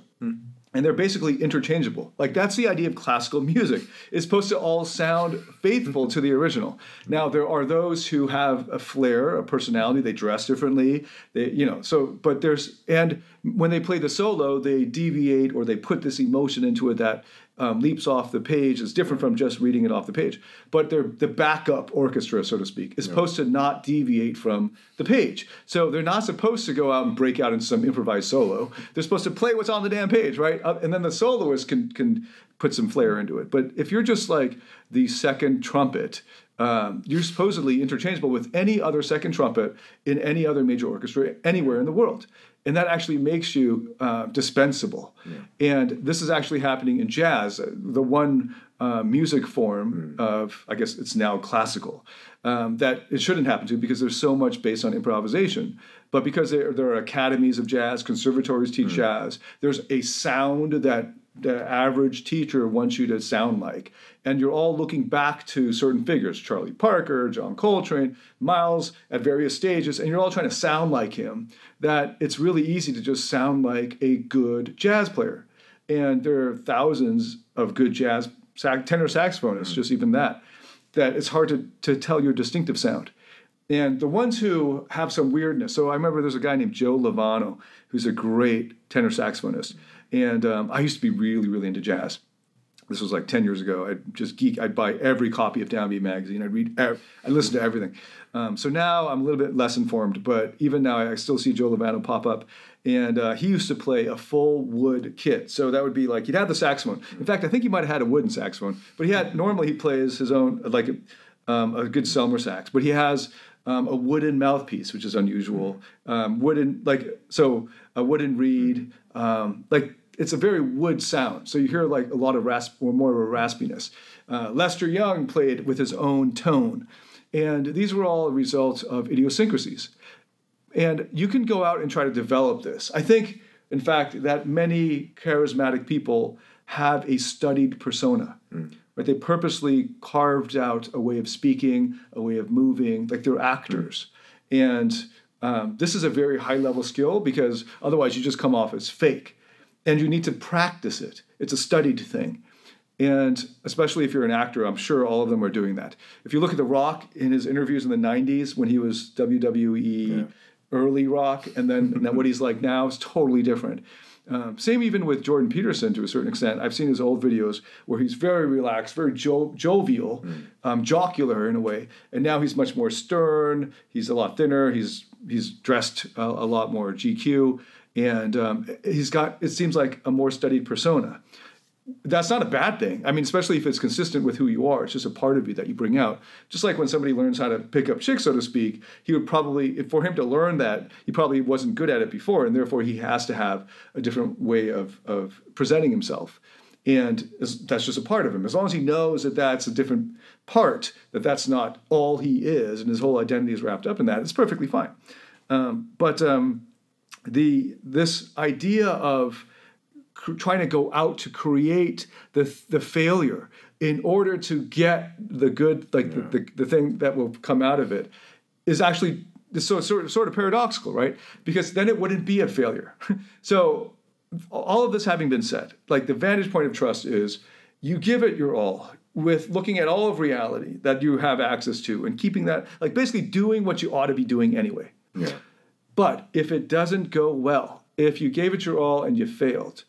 And they're basically interchangeable. That's the idea of classical music. It's supposed to all sound faithful to the original. Now, there are those who have a flair, a personality. They dress differently. And when they play the solo, they deviate or they put this emotion into it that leaps off the page. It's different from just reading it off the page. But the backup orchestra, so to speak, is supposed to not deviate from the page. So they're not supposed to go out and break out in some improvised solo. They're supposed to play what's on the damn page, right? And then the soloist can put some flair into it. But if you're just like the second trumpet, you're supposedly interchangeable with any other second trumpet in any other major orchestra anywhere in the world. And that actually makes you dispensable. And this is actually happening in jazz, the one music form of, I guess it's now classical, that it shouldn't happen to, because there's so much based on improvisation. But because there are academies of jazz, conservatories teach jazz, there's a sound that the average teacher wants you to sound like. And you're all looking back to certain figures, Charlie Parker, John Coltrane, Miles, at various stages, and you're all trying to sound like him, that it's really easy to just sound like a good jazz player. And there are thousands of good jazz tenor saxophonists, just even that it's hard to tell your distinctive sound. And the ones who have some weirdness, so I remember there's a guy named Joe Lovano, who's a great tenor saxophonist. And I used to be really, really into jazz. This was 10 years ago. I'd just geek. I'd buy every copy of Downbeat magazine. I'd read. I'd listen to everything. So now I'm a little bit less informed, but even now I still see Joe Lovano pop up. And he used to play a full wood kit. So that would be he'd have the saxophone. In fact, I think he might have had a wooden saxophone. But normally he plays his own, a good Selmer sax. But he has a wooden mouthpiece, which is unusual. A wooden reed. It's a very wood sound. So you hear a lot of more of a raspiness. Lester Young played with his own tone. And these were all a result of idiosyncrasies. And you can go out and try to develop this. I think in fact, that many charismatic people have a studied persona. Right? They purposely carved out a way of speaking, a way of moving, like they're actors. And this is a very high-level skill because otherwise you just come off as fake. And you need to practice it. It's a studied thing. And especially if you're an actor, I'm sure all of them are doing that. If you look at The Rock in his interviews in the 90s when he was WWE early Rock, and then what he's like now is totally different. Same even with Jordan Peterson to a certain extent. I've seen his old videos where he's very relaxed, very jovial, jocular in a way. And now he's much more stern. He's a lot thinner. He's dressed a lot more GQ. And he's got, it seems like, a more studied persona. That's not a bad thing. I mean, especially if it's consistent with who you are. It's just a part of you that you bring out. Just like when somebody learns how to pick up chicks, so to speak, he would probably, for him to learn that, he probably wasn't good at it before, and therefore he has to have a different way of presenting himself. And that's just a part of him. As long as he knows that that's a different part, that that's not all he is, and his whole identity is wrapped up in that, it's perfectly fine. But this idea of trying to go out to create the failure in order to get the good, like the thing that will come out of it, is actually sort of paradoxical, right? Because then it wouldn't be a failure. So all of this having been said, like the vantage point of trust is you give it your all with looking at all of reality that you have access to and keeping that, like basically doing what you ought to be doing anyway. Yeah. But if it doesn't go well, if you gave it your all and you failed,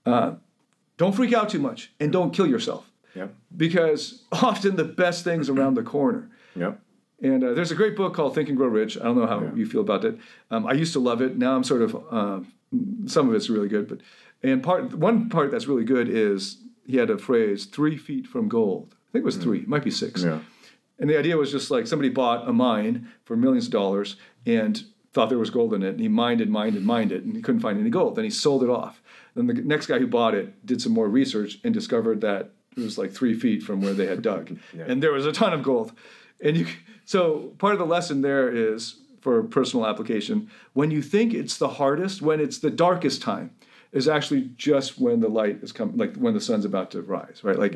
don't freak out too much and don't kill yourself. Yep. Because often the best thing's around the corner. Yep. And there's a great book called Think and Grow Rich. I don't know how you feel about it. I used to love it. Now I'm sort of, some of it's really good. One part that's really good is he had a phrase, 3 feet from gold. I think it was 3, it might be 6. Yeah. And the idea was just like somebody bought a mine for millions of dollars and thought there was gold in it. And he mined it, and he couldn't find any gold. Then he sold it off. Then the next guy who bought it did some more research and discovered that it was like 3 feet from where they had dug. And there was a ton of gold. And so part of the lesson there is, for personal application, when you think it's the hardest, when it's the darkest time, is actually just when the light is coming, like when the sun's about to rise, right? Like,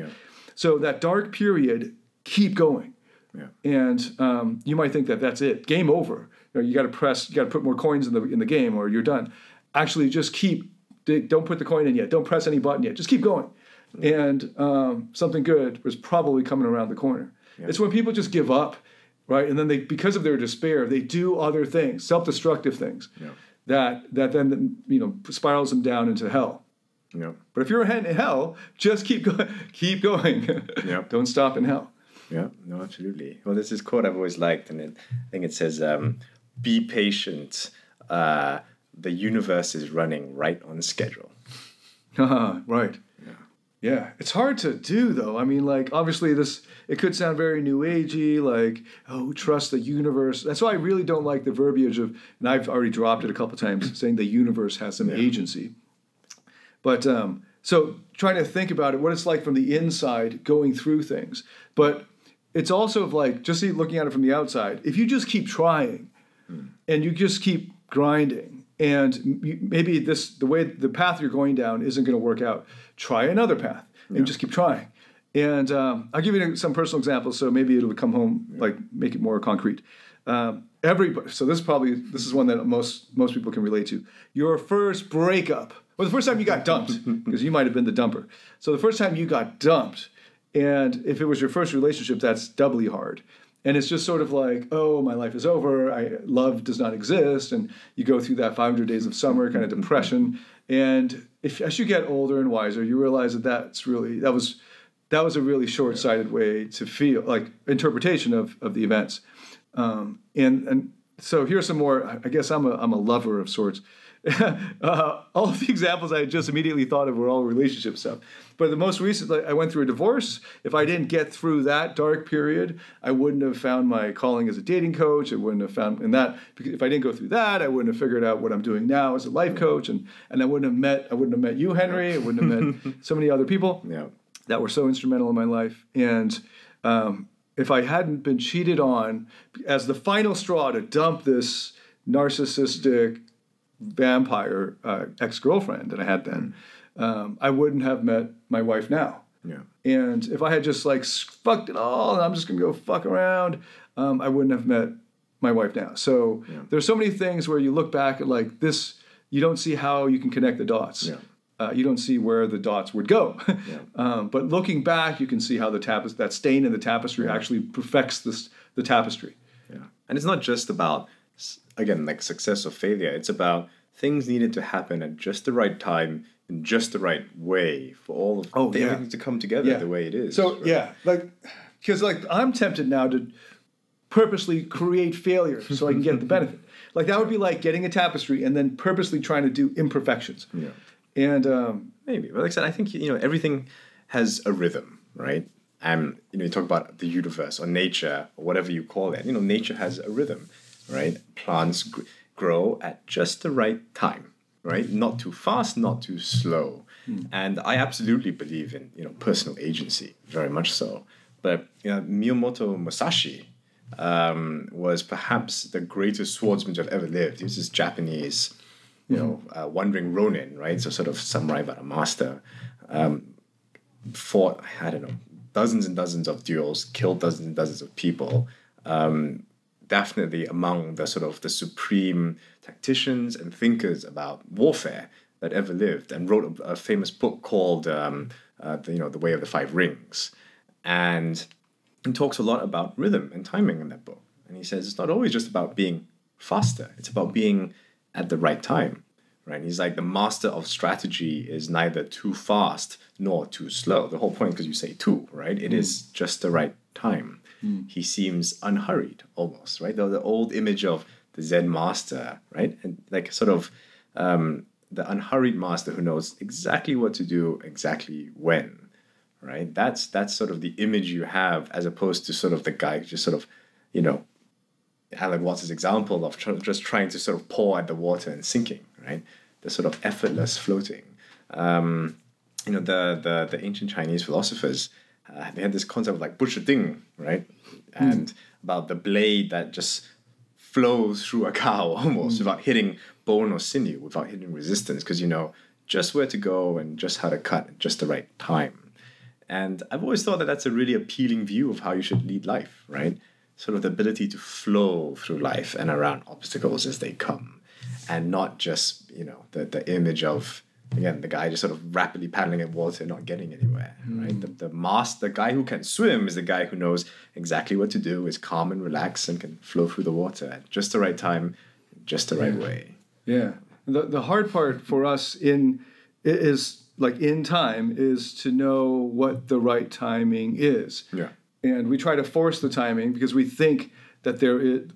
so that dark period, keep going. Yeah. And you might think that that's it, game over. You got to put more coins in the game, or you're done. Actually, just don't put the coin in yet. Don't press any button yet. Just keep going. And something good was probably coming around the corner. Yeah. It's when people just give up, right? And then because of their despair, they do other things, self-destructive things, that then spirals them down into hell. Yeah. But if you're in hell, just keep going. Don't stop in hell. Yeah, no, absolutely. Well, there's this quote I've always liked, and I think it says, "Be patient. The universe is running right on schedule." Right. Yeah. It's hard to do, though. I mean, like, obviously it could sound very new agey, like, oh, trust the universe. That's why I really don't like the verbiage of, and I've already dropped it a couple times, saying the universe has some agency. But so trying to think about it, what it's like from the inside, going through things. But it's also like, just looking at it from the outside, if you just keep trying and you just keep grinding, and maybe the path you're going down isn't going to work out, try another path and just keep trying. And I'll give you some personal examples, so maybe it'll come home, like make it more concrete. Everybody. So this is one that most people can relate to. Your first breakup, or the first time you got dumped, because you might have been the dumper. So the first time you got dumped, and if it was your first relationship, that's doubly hard. And it's just sort of like, oh, my life is over. Love does not exist. And you go through that 500 days of summer kind of depression. And as you get older and wiser, you realize that was a really short-sighted way to feel, like interpretation of the events. And so here's some more. I guess I'm a lover of sorts. All of the examples I just immediately thought of were all relationship stuff. But the most recent, I went through a divorce. If I didn't get through that dark period, I wouldn't have found my calling as a dating coach. I wouldn't have found because if I didn't go through that, I wouldn't have figured out what I'm doing now as a life coach, and I wouldn't have met you, Henry. I wouldn't have met so many other people that were so instrumental in my life. And if I hadn't been cheated on as the final straw to dump this narcissistic, vampire ex-girlfriend that I had then, I wouldn't have met my wife now. Yeah. And if I had just like fucked it all and I'm just going to go fuck around, I wouldn't have met my wife now. So there's so many things where you look back at like this, you don't see how you can connect the dots. Yeah. You don't see where the dots would go. But looking back, you can see how that stain in the tapestry actually perfects the tapestry. Yeah. And it's not just about, again, like success or failure. It's about things needed to happen at just the right time in just the right way for all of everything to come together the way it is. So, right? because I'm tempted now to purposely create failure so I can get the benefit. Like that would be like getting a tapestry and then purposely trying to do imperfections. Yeah. And maybe, but like I said, I think everything has a rhythm, right? And you talk about the universe or nature or whatever you call it. Nature has a rhythm, right? Plants grow at just the right time, right? Not too fast, not too slow. And I absolutely believe in personal agency, very much so. But Miyamoto Musashi was perhaps the greatest swordsman to have ever lived. He was this Japanese, wandering ronin, right? So sort of samurai but a master. Fought, I don't know, dozens and dozens of duels, killed dozens and dozens of people. Definitely among the sort of the supreme tacticians and thinkers about warfare that ever lived, and wrote a famous book called The Way of the Five Rings. And he talks a lot about rhythm and timing in that book. And he says it's not always just about being faster. It's about being at the right time, right? He's like the master of strategy is neither too fast nor too slow. The whole point, because you say too, right? It is just the right time. He seems unhurried almost, right? The old image of the Zen master, right? And like sort of the unhurried master who knows exactly what to do, exactly when, right? That's sort of the image you have, as opposed to sort of the guy who just sort of, Alan Watts' example of just trying to sort of pour at the water and sinking, right? The sort of effortless floating. The ancient Chinese philosophers, they had this concept of like 不是定, right? And about the blade that just flows through a cow almost without hitting bone or sinew, without hitting resistance, because you know just where to go and just how to cut at just the right time. And I've always thought that that's a really appealing view of how you should lead life, right? Sort of the ability to flow through life and around obstacles as they come, and not just, the image of, again, the guy just sort of rapidly paddling in water, not getting anywhere, right? The guy who can swim is the guy who knows exactly what to do, is calm and relaxed, and can flow through the water at just the right time, just the right way. Yeah. The hard part for us in time is to know what the right timing is. Yeah. And we try to force the timing because we think that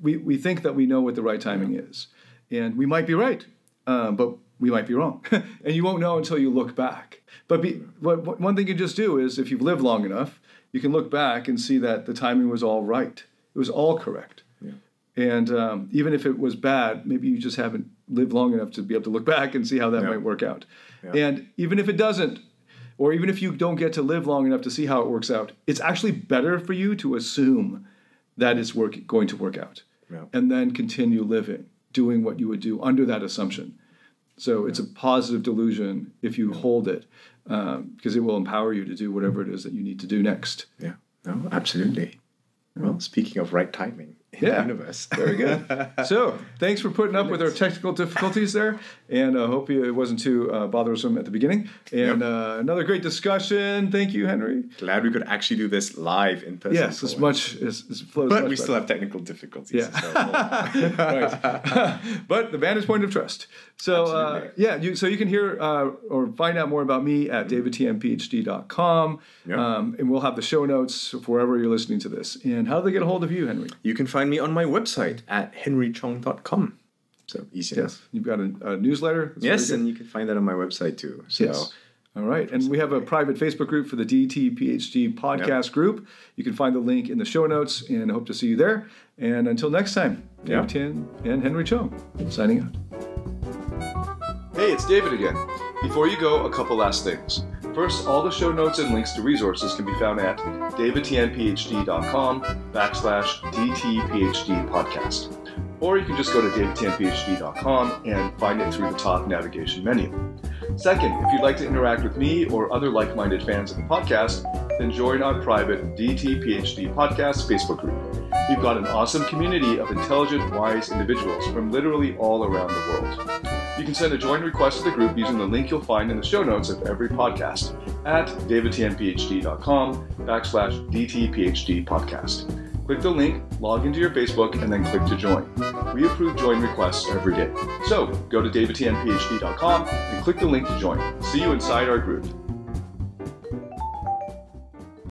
we think that we know what the right timing is. And we might be right, but we might be wrong. And you won't know until you look back. But one thing you just do is, if you've lived long enough, you can look back and see that the timing was all right. It was all correct. Yeah. And even if it was bad, maybe you just haven't lived long enough to be able to look back and see how that might work out. Yeah. And even if it doesn't, or even if you don't get to live long enough to see how it works out, it's actually better for you to assume that it's going to work out. Yeah. And then continue living, doing what you would do under that assumption. So it's a positive delusion if you hold it, because it will empower you to do whatever it is that you need to do next. Yeah, no, absolutely. Well, speaking of right timing in the universe. Very good. So thanks for putting up with our technical difficulties there, and I hope it wasn't too bothersome at the beginning. And another great discussion. Thank you, Henry. Glad we could actually do this live in person. Yes, as much as flows. But we still have technical difficulties. Yeah. So, right. But the Vantage point of trust. So you can hear or find out more about me at davidtianphd.com. And we'll have the show notes for wherever you're listening to this. And how do they get a hold of you, Henry? You can find me on my website at henrychong.com. So easy enough. Yes. You've got a newsletter. Yes, and you can find that on my website too. So. Yes. All right. And we have a private Facebook group for the DTPHD Podcast group. You can find the link in the show notes, and I hope to see you there. And until next time, David Tian and Henry Chong signing out. Hey, it's David again. Before you go, a couple last things. First, all the show notes and links to resources can be found at davidtianphd.com/DTPHD Podcast. or you can just go to davidtianphd.com and find it through the top navigation menu. Second, if you'd like to interact with me or other like-minded fans of the podcast, then join our private DTPHD Podcast Facebook group. We've got an awesome community of intelligent, wise individuals from literally all around the world. You can send a join request to the group using the link you'll find in the show notes of every podcast at davidtianphd.com/DTPHD Podcast. Click the link, log into your Facebook, and then click to join. We approve join requests every day. So go to davidtianphd.com and click the link to join. See you inside our group.